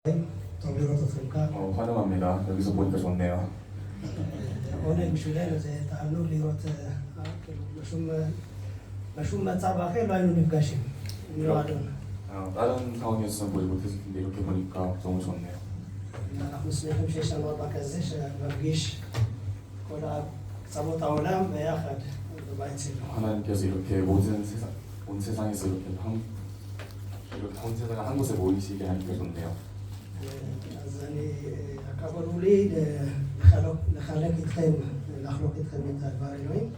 טוב לראות אתכם כאן. 환영합니다. 여기서 보니까 좋네요. עונג בשבילנו, זה תענוג לראות, בשום מצב אחר לא היינו נפגשים. מועדון. 다른 상황이었으면 보지 못했을 텐데 이렇게 보니까 너무 좋네요. אנחנו שמחים שיש לנו אבא כזה שמרגיש כל קצוות העולם ביחד בבית שלו. 하나님께서 이렇게 모든 세상, 온 세상에서 이렇게 온 세상을 한 곳에 모이시게 하니까 좋네요. אז הכבוד הוא לי לחלוק איתכם את הדבר אלוהים.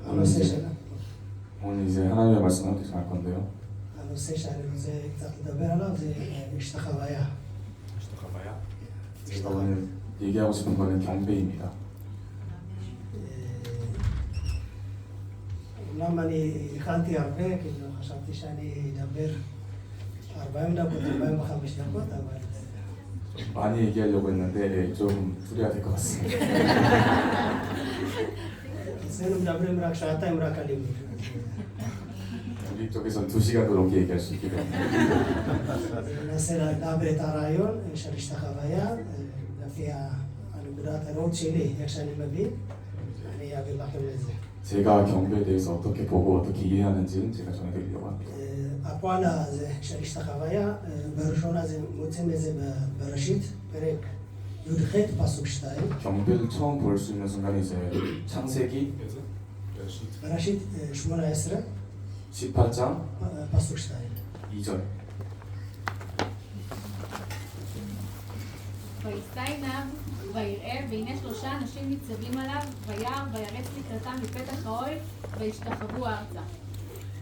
הנושא שלנו. 오늘 이제 하나님의 말씀을 함께 전할 건데요. הנושא שאני רוצה קצת לדבר עליו זה השתחוויה. 제가 오늘 얘기하고 싶은 거는 경배입니다. אומנם אני הכנתי הרבה, כאילו חשבתי שאני אדבר 40 דקות, 45 דקות, אבל... 많이 얘기하려고 했는데 좀 줄여야 될 것 같습니다. אצלנו מדברים רק שעתיים רק על לימוד. 우리 쪽에서는 2시간도 넘게 얘기할 수 있게 됩니다. ננסה לדבר את הרעיון של השתחוויה, לפי הנקודת הראות שלי, איך שאני מבין, אני אעביר לכם את זה. 제가 경배에 대해서 어떻게 보고 어떻게 이해하는지는 제가 전해드리려고 합니다. הפועל הזה של השתחוויה, בראשונה מוצאים את זה בראשית, פרק י"ח פסוק 2. 경배를 처음 볼 수 있는 순간이 이제 창세기 בראשית 18, 18장 פסוק 2. 2절. וישא עיניו ויראה, והנה 3 אנשים ניצבים עליו, וירא וירץ לקראתם מפתח האוהל, וישתחוו ארצה.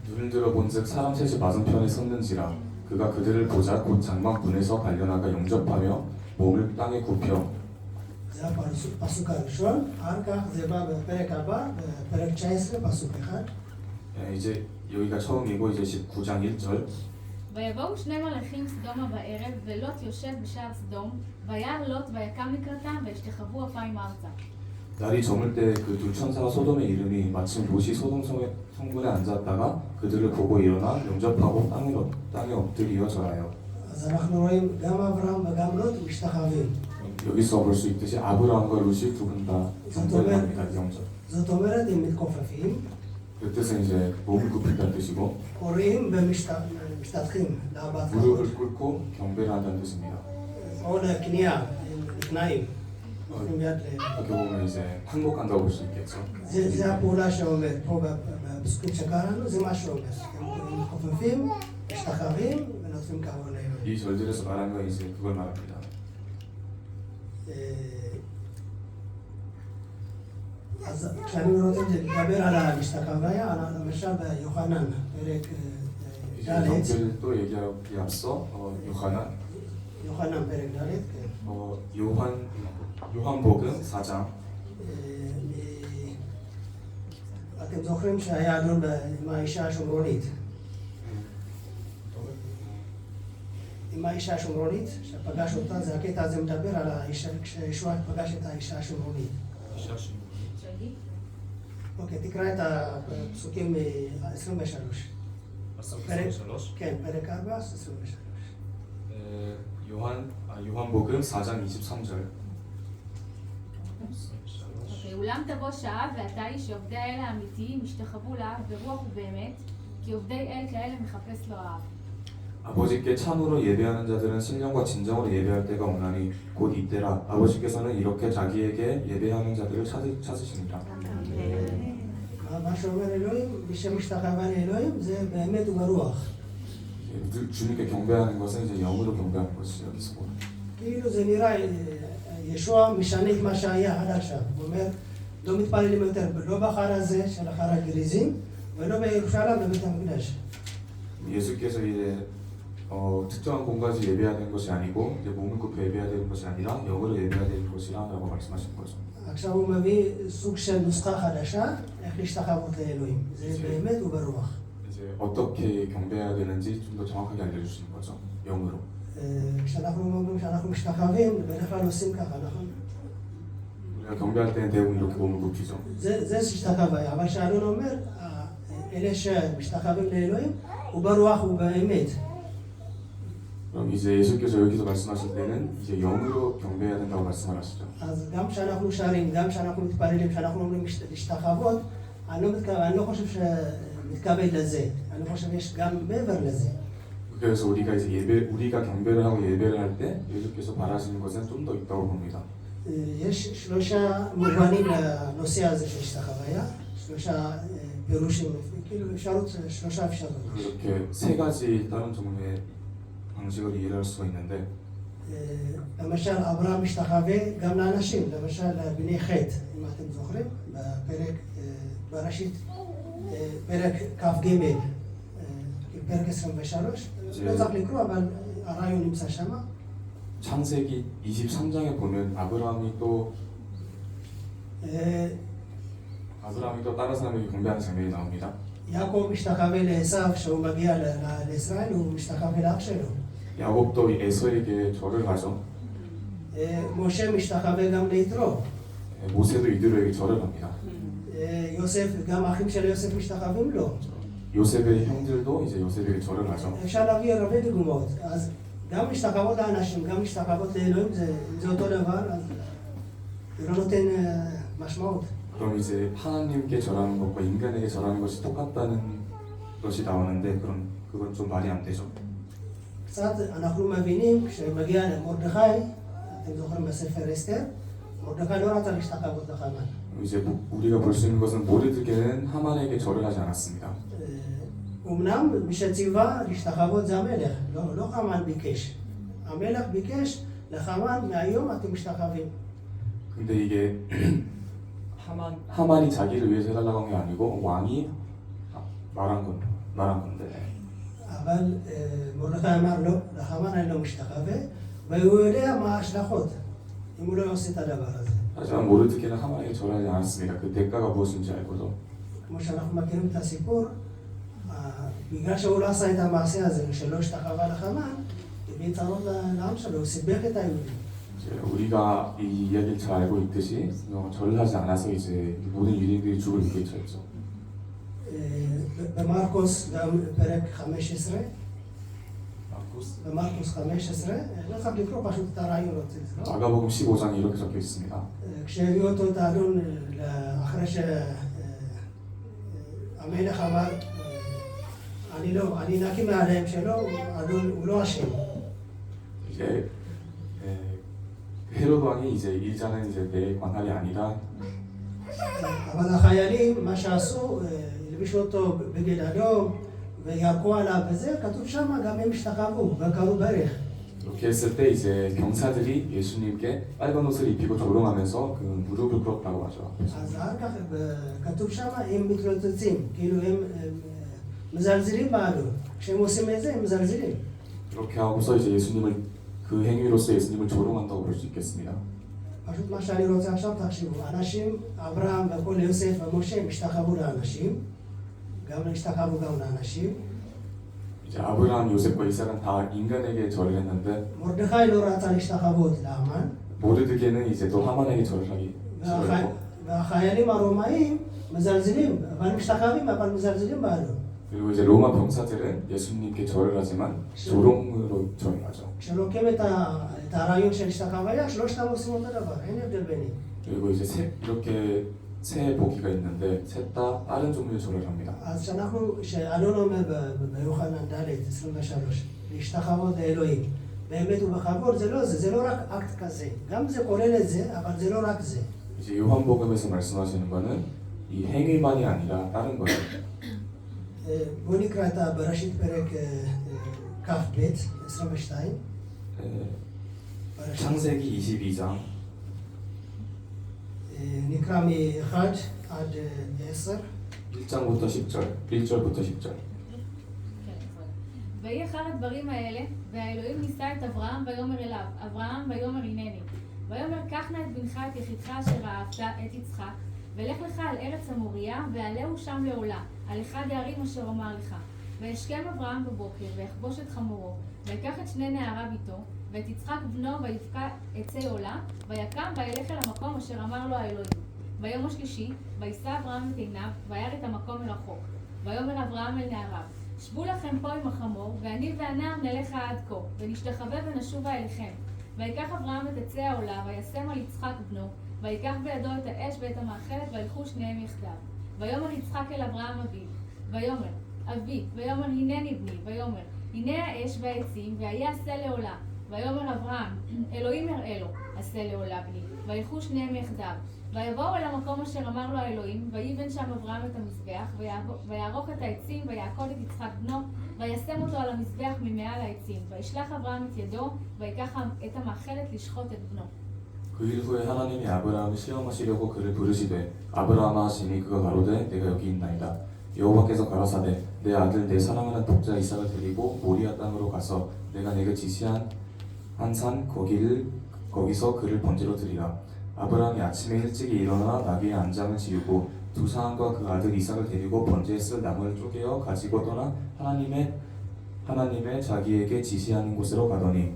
눈을 들어 본즉 사람 셋이 맞은편에 섰는지라 그가 그들을 보자 곧 장막문에서 달려나가 영접하며 몸을 땅에 굽혀. זה הפסוק הראשון, אחר כך זה בא בפרק הבא, בפרק 19, פסוק 1. 이제 여기가 처음이고 이제 19장 1절. ויבואו 2 מלאכים סדומה בערב, ולוט יושב בשער סדום, וירא לוט ויקם לקראתם, וישתחוו אפיים ארצה. 날이 저물 때 그 두 천사가 소돔에 이르니 마침 롯이 소돔 성문에 앉았다가 그들을 보고 일어나 영접하고 땅에 엎드리어 절하여. אז אנחנו רואים גם אברהם וגם לוט משתחווים. 여기서 볼 수 있듯이 아브라함과 롯이 두 분 다 경배를 합니다. 영접. זאת אומרת, הם מתכופפים, 그 뜻은 이제 몸을 굽힌다는 뜻이고 קוראים ומשתטחים להבעת כבוד. 무릎을 꿇고 경배를 한다는 뜻입니다. או לכניעה, הם נכנעים. נותנים יד ל... 어떻게 보면 이제 항복한다고 볼 수 있겠죠. זה הפעולה שאומר, פה בפסוקים שקראנו, זה מה שאומר. הם מתכופפים, משתחווים ונותנים כבוד לאלוהים. 이 절들에서 말한 건 이제 그걸 말합니다. אז כשאני רוצה לדבר על המשתחוויה, למשל ביוחנן, פרק 이제 ד', 경배를 또 얘기하기 앞서 요한은 יוחנן פרק ד', כן. 요한복음 4장. אתם זוכרים שהיה אדון עם האישה השומרונית? עם האישה השומרונית, שפגש אותה, זה הקטע הזה מדבר על האישה, כשישוע פגש את האישה השומרונית. אוקיי, תקרא את הפסוקים 23. כן, פרק 4, 23. 요한복음 4장 23절. אולם תבוא שעה, ואתה איש שעובדי האל האמיתיים ישתחוו לאב ברוח ובאמת, כי עובדי אל כאלה מחפש לו האב. 아버지께 참으로 예배하는 자들은 신령과 진정으로 예배할 때가 오나니 곧 이때라. 아버지께서는 이렇게 자기에게 예배하는 자들을 찾으시니라. מה שאומר אלוהים, מי שמשתחווה לאלוהים, זה באמת וברוח. 주님께 경배하는 것은 이제 영으로 경배하는 것이죠. כאילו זה נראה, ישוע משנה את מה שהיה עד עכשיו. הוא אומר, לא מתפללים יותר, לא בחר הזה של אחר הגריזים, ולא בירושלים בבית המקדש. 예수께서 이제 특정한 공간에서 예배해야 되는 것이 아니고 이제 몸을 굽혀 예배해야 되는 것이 아니라 영으로 예배해야 되는 것이라고 말씀하신 거죠. עכשיו הוא מביא סוג של נוסחה חדשה, איך להשתחוות לאלוהים. זה באמת וברוח. 이제 어떻게 경배해야 되는지 좀 더 정확하게 알려주시는 거죠. 영으로. כשאנחנו אומרים שאנחנו משתחווים, בדרך כלל עושים ככה, נכון? 우리가 경배할 때는 대부분 이렇게 몸을 굽히죠. זה השתחוויה, אבל שאלון אומר, אלה שמשתחווים לאלוהים, הוא ברוח ובאמת. 그럼 이제 예수께서 여기서 말씀하실 때는 이제 영으로 경배해야 된다고 말씀을 하시죠. אז גם כשאנחנו שרים, גם כשאנחנו מתפללים, כשאנחנו אומרים להשתחוות, אני לא חושב שמתכוון לזה. אני חושב שיש גם מעבר לזה. 그래서 우리가 이제 우리가 경배를 하고 예배를 할 때 예수께서 바라시는 것은 좀 더 있다고 봅니다. יש שלושה מובנים לנושא הזה של השתחוויה, שלושה פירושים, כאילו אפשרות, שלושה אפשרויות. 그렇게 세 가지 다른 종류의 방식으로 이해할 수가 있는데 למשל אברהם משתחווה גם לאנשים, למשל בני חטא, אם אתם זוכרים, בפרק בראשית, פרק כ"ג, פרק 23, לא צריך לקרוא, אבל הרעיון נמצא שם. 창세기 23장에 보면 아브라함이 또 다른 사람에게 경배하는 장면이 나옵니다. יעקב משתחווה לעשיו, כשהוא מגיע לישראל, הוא משתחווה לאח שלו. 야곱도 에서에게 절을 하죠. משה משתחווה גם ליתרו. 모세도 이드로에게 절을 합니다. יוסף, גם האחים של יוסף משתחווים לו. 요셉의 형들도 이제 요셉에게 절을 하죠. אפשר להביא הרבה דוגמאות. אז גם משתחוות לאנשים, גם משתחוות לאלוהים, זה אותו דבר, אז זה לא נותן משמעות. 그럼 이제 하나님께 절하는 것과 인간에게 절하는 것이 똑같다는 것이 나오는데 그건 좀 말이 안 되죠. קצת אנחנו מבינים, כשמגיע למרדכי, אתם זוכרים בספר אסתר, מרדכי לא רצה להשתחוות לחמן. 이제 우리가 볼 수 있는 것은 모르드게는 하만에게 절을 하지 않았습니다. אמנם מי שציווה להשתחוות זה המלך, לא חמן ביקש. המלך ביקש לחמן, מהיום אתם משתחווים. 근데 이게 하만이 자기를 위해서 해달라고 한 게 아니고 왕이 말한 건데. אבל מרדכי אמר לו, לחמן אני לא משתחווה, והוא יודע מה ההשלכות, אם הוא לא עושה את הדבר הזה. 하지만 모르드게는 하만에게 절하지 않았습니다. 그 대가가 무엇인지 알고도. כמו שאנחנו מכירים את הסיפור, בגלל שהוא לא עשה את המעשה הזה, שלא השתחווה לחמן, הביא צרות לעם שלו, הוא סיבך את היהודים. 우리가 이 이야기를 잘 알고 있듯이 절을 하지 않아서 이제 모든 유대인들이 죽을 위기에 처했죠. במרקוס גם פרק 15, במרקוס 15, לא צריך לקרוא פשוט את הרעיון. 마가복음 15장에 이렇게 적혀 있습니다. כשהביאו אותו את האלון אחרי שהמלך אמר, אני נקי מהעליהם שלו, הוא לא אשם. 이제 헤롯 왕이 이제 일자는 이제 내 관할이 아니라. אבל החיילים, מה שעשו, הלבישו אותו בגד אדום וירקו עליו וזה, כתוב שם גם הם השתחוו וקראו ברך. 이렇게 했을 때 이제 경사들이 예수님께 빨간 옷을 입히고 조롱하면서 그 무릎을 꿇었다고 하죠. אז אחר כך כתוב שם הם מתלוצצים, כאילו הם מזלזלים באדון. כשהם עושים את זה הם מזלזלים. 그렇게 하고서 이제 그 행위로서 예수님을 조롱한다고 볼 수 있겠습니다. פשוט מה שאני רוצה עכשיו, תחשבו, אנשים, אברהם וכל יוסף ומשה השתחוו לאנשים, גם השתחוו גם לאנשים. 이제 아브라함, 요셉과 이삭은 다 인간에게 절을 했는데 מרדכי לא רצה להשתחוות להמן. 모르드게는 이제 또 하만에게 절을 했고. והחיילים הרומאים מזלזלים, אבל משתחווים, אבל מזלזלים באדון. 그리고 이제 로마 병사들은 예수님께 절을 하지만 조롱으로 절을 하죠. כשלוקחים את הרעיון של השתחוויה, שלושתם עושים אותו דבר, אין הבדל ביניהם. 그리고 이제 이렇게 세 보기가 있는데 셋 다 다른 종류의 절을 합니다. אז שאלון אומר ביוחנן ד' 23, להשתחוות לאלוהים, באמת ובכבוד, זה לא רק אקט כזה. גם זה כולל את זה, אבל זה לא רק זה. 이제 요한복음에서 말씀하시는 거는 이 행위만이 아니라 다른 거예요. בואו נקרא את בראשית פרק כ"ב, 22. 창세기 22장 נקרא מ-1 עד 10. 1절부터 10절. ויהי אחר הדברים האלה, והאלוהים נישא את אברהם ויאמר אליו, אברהם ויאמר הנני. ויאמר קח נא את בנך את יחידך אשר אהבת, את יצחק, ולך לך על ארץ המוריה, ועלהו שם לעולה, על אחד הערים אשר אומר לך. וישכם אברהם בבוקר, ויחבוש את חמורו, ויקח את שני נעריו איתו, ואת יצחק בנו, ויבקע עצי עולה, ויקם וילך אל המקום אשר אמר לו האלוהים. ביום השלישי, וישא אברהם את עיניו, וירא את המקום מרחוק. ויאמר אברהם אל נעריו, שבו לכם פה עם החמור, ואני והנער נלך עד כה, ונשתחווה ונשובה אליכם. ויקח אברהם את עצי העולה, וישם על יצחק בנו, ויקח בידו את האש ואת המאכלת, וילכו שניהם יחדיו. ויאמר יצחק אל אברהם אביו, ויאמר אבי, ויאמר הנני בני, ויאמר הנה האש והעצים, והיה עשה לעולה. ויאמר אברהם, אלוהים יראה לו, עשה לעולה בני, וילכו שניהם יחדיו. ויבואו אל המקום אשר אמר לו האלוהים, ויבן שם אברהם את המזבח, ויערוך את העצים, ויעקוד את יצחק בנו, וישם אותו על המזבח ממעל העצים. וישלח אברהם את ידו, ויקח את המאכלת לשחוט את בנו. 그 일 후에 하나님이 아브라함을 시험하시려고 그를 부르시되 아브라함아 하시니 그가 가로되 내가 여기 있나이다. 여호와께서 가라사대 내 아들 내 사랑하는 독자 이삭을 데리고 모리아 땅으로 가서 내가 내게 지시한 한 산 거기서 그를 번제로 드리라. 아브라함이 아침에 일찍이 일어나 나귀의 안장을 지우고 두 사람과 그 아들 이삭을 데리고 번제에 쓸 나무를 쪼개어 가지고 떠나 하나님의 자기에게 지시하는 곳으로 가더니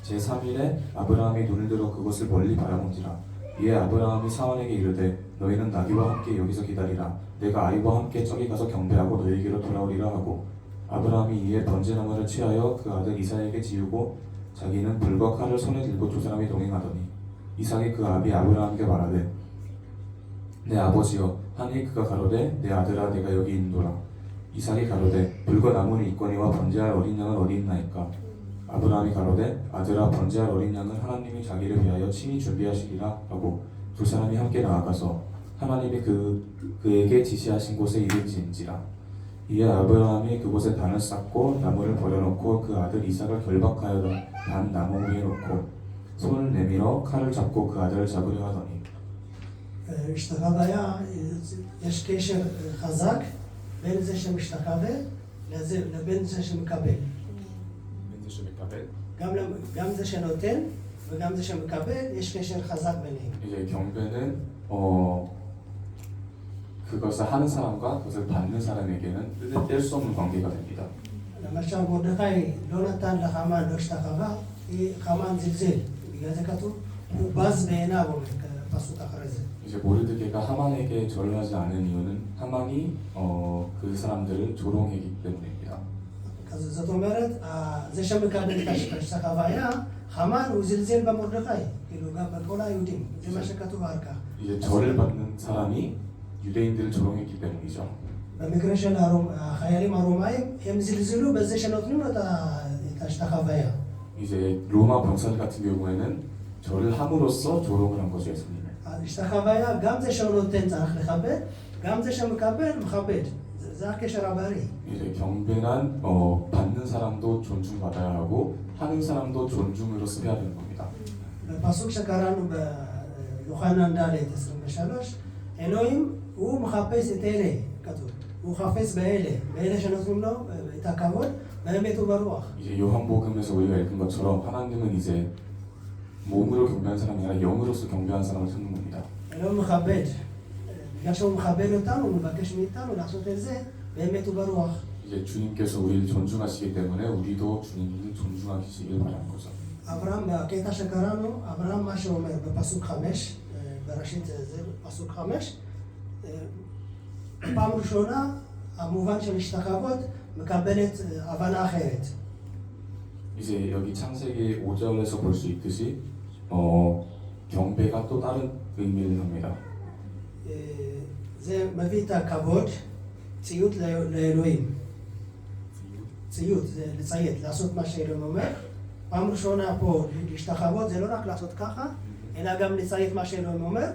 제3일에 아브라함이 눈을 들어 그곳을 멀리 바라본지라. 이에 아브라함이 사원에게 이르되 너희는 나귀와 함께 여기서 기다리라. 내가 아이와 함께 저기 가서 경배하고 너희에게로 돌아오리라 하고 아브라함이 이에 번제나무를 취하여 그 아들 이삭에게 지우고 자기는 불과 칼을 손에 들고 두 사람이 동행하더니 이삭이 그 아비 아브라함에게 말하되 내 아버지여 하니 그가 가로되 내 아들아 내가 여기 있노라. 이삭이 가로되 불과 나무는 있거니와 번제할 어린 양은 어디 있나이까. 아브라함이 가로되 아들아 번제할 어린 양은 하나님이 자기를 위하여 친히 준비하시리라 하고 두 사람이 함께 나아가서 하나님이 그에게 지시하신 곳에 이르진지라. 이에 아브라함이 그곳에 단을 쌓고 나무를 버려놓고 그 아들 이삭을 결박하여 단 나무 위에 놓고 손을 내밀어 칼을 잡고 그 아들을 잡으려 하더니 השתחוויה, יש קשר חזק בין זה שמשתחווה לבין זה שמקבל. גם זה שנותן וגם זה שמקבל, יש קשר חזק ביניהם. 이제 경배는 그것을 하는 사람과 그것을 받는 사람에게는 뗄 수 없는 관계가 됩니다. למשל מרדכי לא נתן לחמן, לא השתחווה, כי חמן זלזל. בגלל זה כתוב, הוא בז בעיניו, פסוק אחרי זה. 이제 모르드게가 하만에게 절을 하지 않은 이유는 하만이 그 사람들을 조롱했기 때문입니다. אז זאת אומרת, זה שמקבל את השתחוויה, חמן הוא זלזל במרדכי, כאילו גם בכל היהודים, זה מה שכתוב על כך. 이제 절을 받는 사람이 유대인들을 조롱했기 때문이죠. במקרה של החיילים הרומאים, הם זלזלו בזה שנותנים לו את השתחוויה. 이제 로마 병사들 같은 경우에는 절을 함으로써 조롱을 한 거죠, 예수님을. השתחוויה, גם זה שהוא נותן צריך לכבד, גם זה שמקבל מכבד. זה הקשר הבריא. 이제 경배란 받는 사람도 존중받아야 하고 하는 사람도 존중으로서 해야 되는 겁니다. בפסוק שקראנו ביוחנן ד' 23, אלוהים הוא מחפש את אלה, כתוב. הוא מחפש באלה שנותנים לו את הכבוד, באמת וברוח. 이제 요한복음에서 우리가 읽은 것처럼 하나님은 이제 몸으로 경배하는 사람이 아니라 영으로서 경배하는 사람을 찾는 겁니다. אלוהים מכבד. בגלל שהוא מכבד אותנו, הוא מבקש מאיתנו לעשות את זה באמת וברוח. 이제 주님께서 우리를 존중하시기 때문에 우리도 주님을 존중하시길 바라는 거죠. אברהם, בקטע שקראנו, אברהם מה שאומר בפסוק 5, בראשית זה פסוק 5, פעם ראשונה המובן של השתחוות מקבלת הבנה אחרת. 이제 여기 창세기 5절에서 볼 수 있듯이 경배가 또 다른 의미를 합니다. זה מביא את הכבוד, ציות לאלוהים. ציות, זה לציית, לעשות מה שאלוהים אומר. פעם ראשונה פה להשתחוות זה לא רק לעשות ככה, אלא גם לציית מה שאלוהים אומר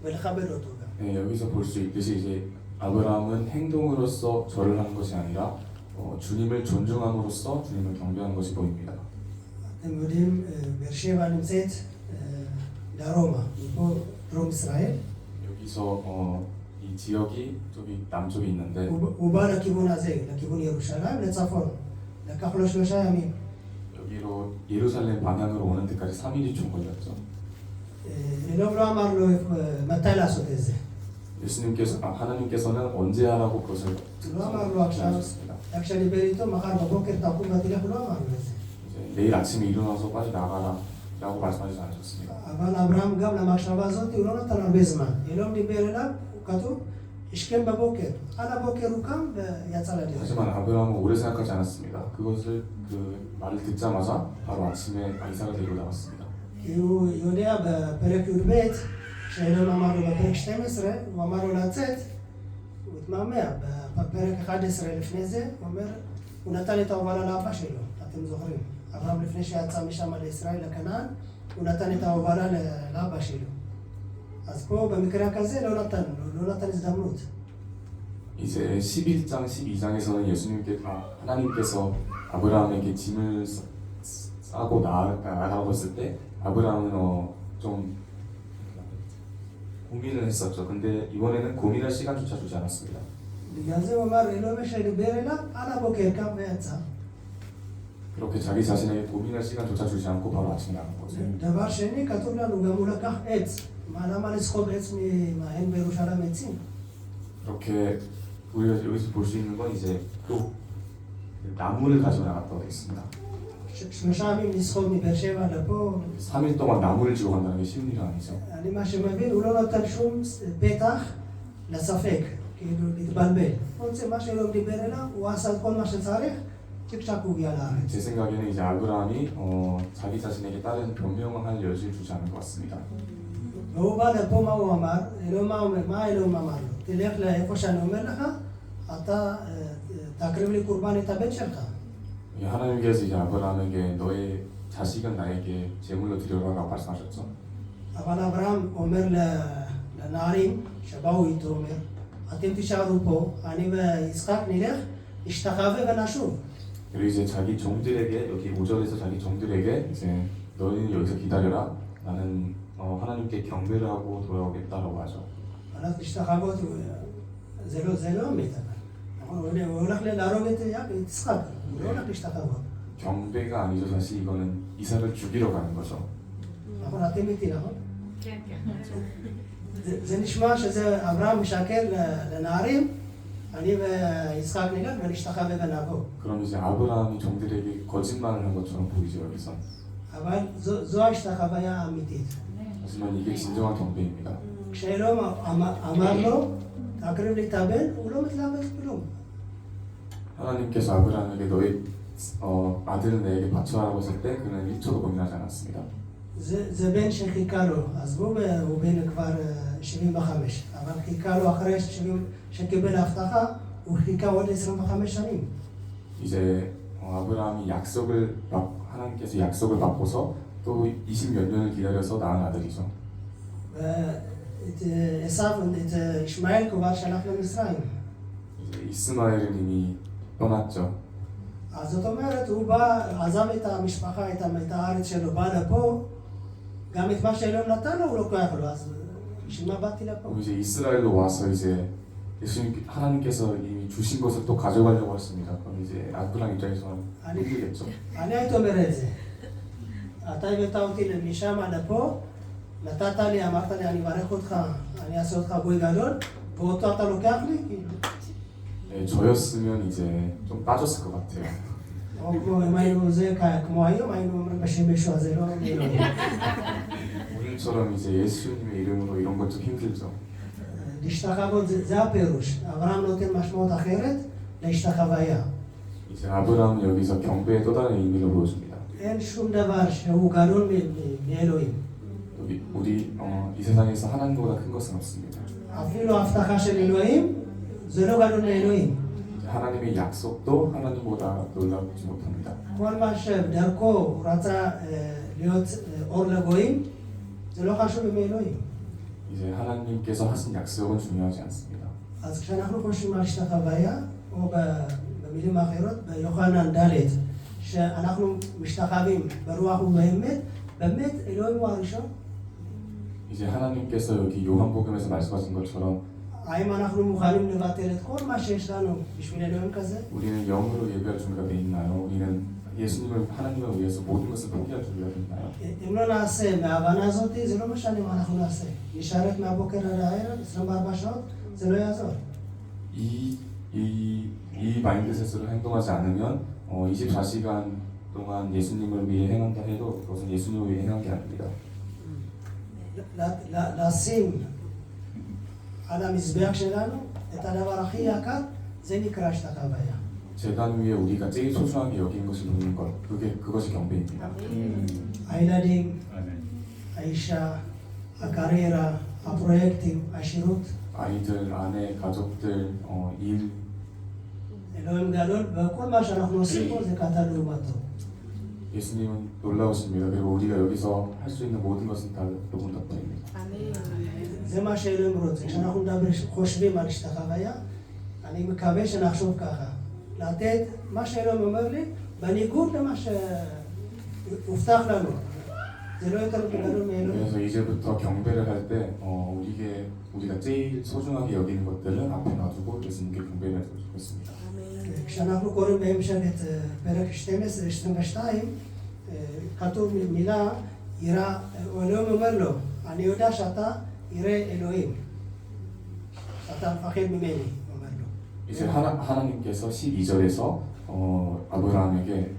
ולכבד אותו גם. 네, 여기서 볼 수 있듯이 이제 아브라함은 행동으로서 절을 하는 것이 아니라 주님을 존중함으로써 주님을 경배하는 것이 보입니다. אתם יודעים, באר שבע נמצאת דרומה, מפה דרום ישראל. 여기서 이 지역이 저기 남쪽에 있는데 הוא בא לכיוון הזה, לכיוון ירושלים, לצפון. לקח לו 3 ימים. 여기로 예루살렘 방향으로 오는 데까지 3일이 총 걸렸죠. אלוהים לא אמר לו מתי לעשות את זה. 하나님께서는 언제 하라고 그것을 לא אמר לו עכשיו, רק כשדיבר איתו, מחר בבוקר תקום ותלך, הוא לא אמר לו את זה. 내일 아침에 일어나서 빨리 나가라 라고 말씀하지 않으셨습니다. אבל אברהם גם למחשבה הזאת הוא לא נתן הרבה זמן. אלוהים דיבר אליו, הוא כתוב, השכם בבוקר. על הבוקר הוא קם ויצא לדרך. 하지만 아브라함은 오래 생각하지 않았습니다. 그것을 그 말을 듣자마자 바로 아침에 이삭을 데리고 나갔습니다. כי הוא יודע בפרק י"ב, שאלוהים אמר לו בפרק 12, הוא אמר לו לצאת, הוא התמהמה. בפרק 11 לפני זה, הוא אומר, הוא נתן את ההובלה לאבא שלו, אתם זוכרים. אברהם לפני שיצא משם לישראל, לכנען, הוא נתן את ההובלה לאבא שלו. אז פה במקרה כזה לא נתן הזדמנות. 이제 11장, 12장에서는 하나님께서 아브라함에게 짐을 싸고 나가고 있을 때 아브라함은 좀 고민을 했었죠. 근데 이번에는 고민할 시간조차 주지 않았습니다. בגלל זה הוא אמר, אלוהים שדיבר אליו, על הבוקר קם ויצא. 그렇게 자기 자신에게 고민할 시간조차 주지 않고 바로 아침에 나간 거죠. דבר שני, כתוב לנו, גם הוא לקח עץ. למה לסחוב עץ אין בירושלים עצים? 그렇게 우리가 여기서 볼 수 있는 건 이제 또 나무를 가지고 나갔다고 되어 있습니다. 3 ימים לסחוב מבאר שבע לפה. 3일 동안 나무를 지고 간다는 게 쉬운 일은 아니죠. אני מה שמבין, הוא לא נותן שום פתח לספק, כאילו להתבלבל. מה שאלוהים דיבר אליו, הוא עשה את כל מה שצריך, צ'יק הוא הגיע לארץ. 제 생각에는 이제 아브라함이 자기 자신에게 다른 변명을 할 여지를 주지 않은 것 같습니다. והוא בא לפה, מה הוא אמר? מה אלוהים אמר לו? תלך לאיפה שאני אומר לך, אתה תקריב לי קורבן את הבן שלך. 하나님께서 이제 아브라함에게 너의 자식은 나에게 제물로 드리라고 말씀하셨죠. אבל אברהם אומר לנערים שבאו איתו, אומר, אתם תישארו פה, אני ויצחק נלך, נשתחווה ונשוב. 그리고 이제 자기 종들에게 여기 5절에서 자기 종들에게 이제 너희는 여기서 기다려라. 나는 하나님께 경배를 하고 돌아오겠다라고 하죠. אז להשתחוות זה לא אמת, הוא הולך להרוג את יצחק, הוא לא הולך להשתחוות. 경배가 아니죠. 사실 이거는 이삭을 죽이러 가는 거죠. נכון, אתם איתי, נכון? כן, כן. זה נשמע שזה אברהם משקר לנערים, אני ויצחק נלך ונשתחווה ונעבור. 그럼 이제 아브라함이 종들에게 거짓말을 한 것처럼 보이죠 여기서. אבל זו ההשתחוויה האמיתית. 하지만 이게 진정한 경배입니다. כשאלוהים אמר לו, תקריב לי את הבן, הוא לא מתלבט כלום. 하나님께서 아브라함에게 너의 아들을 내게 바쳐라고 했을 때 그는 1초도 고민하지 않았습니다. זה בן שחיכה לו, עזבו, הוא בן כבר 75, אבל חיכה לו אחרי שקיבל ההבטחה, הוא חיכה עוד 25 שנים. 이제 아브라함이 하나님께서 약속을 받고서 또 20몇 년을 기다려서 낳은 아들이죠. ואת עשיו, את ישמעאל כבר שלח למצרים. 이제 이스마엘은 이미 떠났죠. אז זאת אומרת, הוא בא, עזב את המשפחה, את הארץ שלו, בא לפה, גם את מה שאלוהים נתן לו, הוא לוקח לו, אז בשביל מה באתי לפה? 그럼 이제 이스라엘로 와서 이제 하나님께서 이미 주신 것을 또 가져가려고 했습니다. 그럼 이제 아브라함 입장에서는 힘들겠죠. אני הייתי אומר את זה. אתה הבאת אותי משם לפה, נתת לי, אמרת לי, אני אברך אותך, אני אעשה אותך גוי גדול, ואותו אתה לוקח לי? 네, 저였으면 이제 좀 빠졌을 것 같아요. או כמו אם היינו זה, כמו היום, היינו אומרים בשם ישוע, זה לא אלוהים. 오늘처럼 이제 예수님의 이름으로 이런 것 좀 힘들죠. להשתחוות זה הפירוש. אברהם נותן משמעות אחרת להשתחוויה. 이제 아브라함은 여기서 경배의 또 다른 의미를 보여줍니다. אין שום דבר שהוא גדול מאלוהים. 여기 이 세상에서 하나님보다 큰 것은 없습니다. אפילו ההבטחה של אלוהים זה לא גדול מאלוהים. 하나님의 약속도 하나님보다 놀랍지 못합니다. כל מה שדרכו הוא רצה להיות אור לגויים, זה לא חשוב מאלוהים. 이제 하나님께서 하신 약속은 중요하지 않습니다. אז כשאנחנו חושבים על השתחוויה, או במילים אחרות, ביוחנן ד', שאנחנו משתחווים ברוח ובאמת, באמת אלוהים הוא הראשון. 이제 하나님께서 여기 요한복음에서 말씀하신 것처럼 האם אנחנו מוכנים לבטל את כל מה שיש לנו בשביל אלוהים כזה? 우리는 영으로 예배할 준비가 돼 있나요? 우리는 하나님을 위해서 모든 것을 포기할 준비가 돼 있나요? אם לא נעשה מההבנה הזאת, זה לא משנה מה אנחנו נעשה. נשארת מהבוקר עד הערב, 24 שעות, זה לא יעזור. 이 마인드셋으로 행동하지 않으면 24시간 동안 예수님을 위해 행한다 해도 그것은 예수님을 위해 행한 게 아닙니다. לשים על המזבח שלנו את הדבר הכי יקר, זה נקרא השתחוויה. 재단 위에 우리가 제일 소중하게 여기는 것을 놓는 것, 그것이 경배입니다. הילדים, 아멘. האישה, הקריירה, הפרויקטים, השירות. 아이들, 아내, 가족들, 일, אלוהים גדול, וכל מה שאנחנו עושים פה זה קטן לעומתו. 예수님은 놀라우십니다. 그리고 우리가 여기서 할 수 있는 모든 것은 다 그분 덕분입니다. זה מה שאלוהים רוצה. כשאנחנו חושבים על השתחוויה, אני מקווה שנחשוב ככה. לתת מה שאלוהים אומר לי, בניגוד למה שהובטח לנו. זה לא יותר גדול מאלוהים. 그래서 이제부터 경배를 할 때 우리가 제일 소중하게 여기는 것들은 앞에 놔두고 예수님께 경배를 했으면 좋겠습니다. כשאנחנו קוראים בהמשך את פרק 12-22, כתוב מילה יראה, אלוהים אומר לו, אני יודע שאתה ירא אלוהים, שאתה מפחד ממני, אומר לו. 이제 하나님께서 12절에서 아브라함에게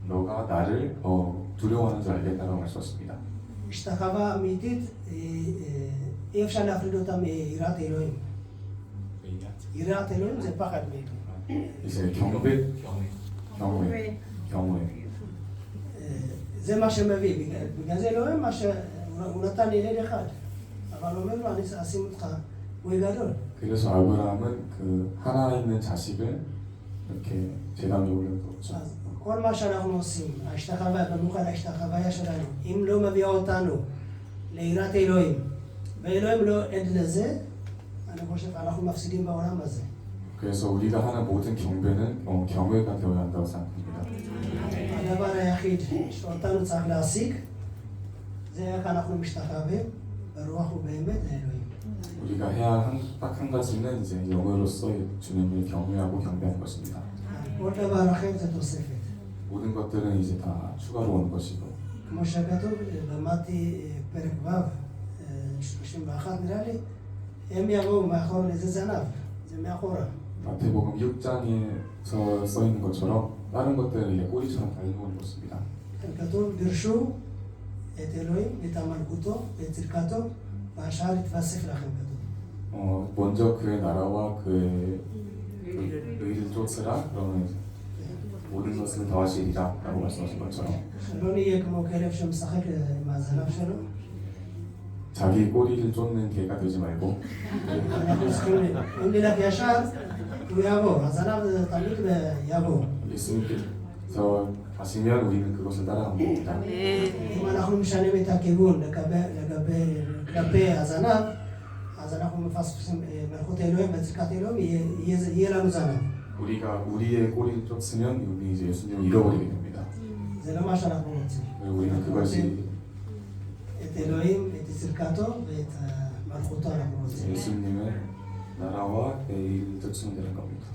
너가 나를 두려워하는 줄 알겠다라고 말씀하십니다. השתחווה אמיתית, אי אפשר להפריד אותה מיראת אלוהים. יראת אלוהים זה פחד מאלוהים. 이제 경외. זה מה שמביא, בגלל זה אלוהים הוא נתן לי ילד אחד, אבל הוא אומר לו אני אשים אותך, הוא גדול. 그래서 아브라함은 그 하나 있는 자식을 이렇게 제단 위에 올려놓죠. אז כל מה שאנחנו עושים, ההשתחוויה, במיוחד ההשתחוויה שלנו, אם לא מביאה אותנו ליראת אלוהים, ואלוהים לא עד לזה, אני חושב אנחנו מפסידים בעולם הזה. 그래서 우리가 하는 모든 경배는 경외가 되어야 한다고 생각합니다. הדבר היחיד שאותנו צריך להשיג, זה איך אנחנו משתחווים ברוח ובאמת לאלוהים. 우리가 해야 할 딱 한 가지는 이제 영으로서 주님을 경외하고 경배하는 것입니다. כל דבר אחר זה תוספת. 모든 것들은 이제 다 추가로 오는 것이고. כמו שכתוב, למדתי פרק ו' 31 נראה לי, הם יבואו מאחור לזה זנב, זה מאחורה. 마태복음 6장에서 써 있는 것처럼 다른 것들은 이제 꼬리처럼 달려오는 것입니다. כתוב, דרשו את אלוהים, את מלכותו, ואת צדקתו, והשאר יתווסף לכם כתוב. 먼저 그의 나라와 그의 의를 쫓으라 그러면 이제 모든 것을 더하시리라 라고 말씀하신 것처럼 שלא נהיה כמו כלב שמשחק עם הזנב שלו. 자기 꼬리를 쫓는 개가 되지 말고 אנחנו צריכים, אם נלך ישר, הוא יבוא, הזנב תמיד יבוא. 예수님께서 가시면 우리는 그것을 따라가는 겁니다. אם אנחנו משנים את הכיוון כלפי הזנב, אז אנחנו מפספסים מלכות אלוהים וצדקת אלוהים, יהיה לנו זנב. 우리가 우리의 꼬리를 쫓으면 우리 이제 예수님을 잃어버리게 됩니다. זה לא מה שאנחנו רוצים. 우리는 그것이 את אלוהים, את צדקתו ואת מלכותו אנחנו רוצים. 예수님의 나라와 의를 쫓으면 되는 겁니다.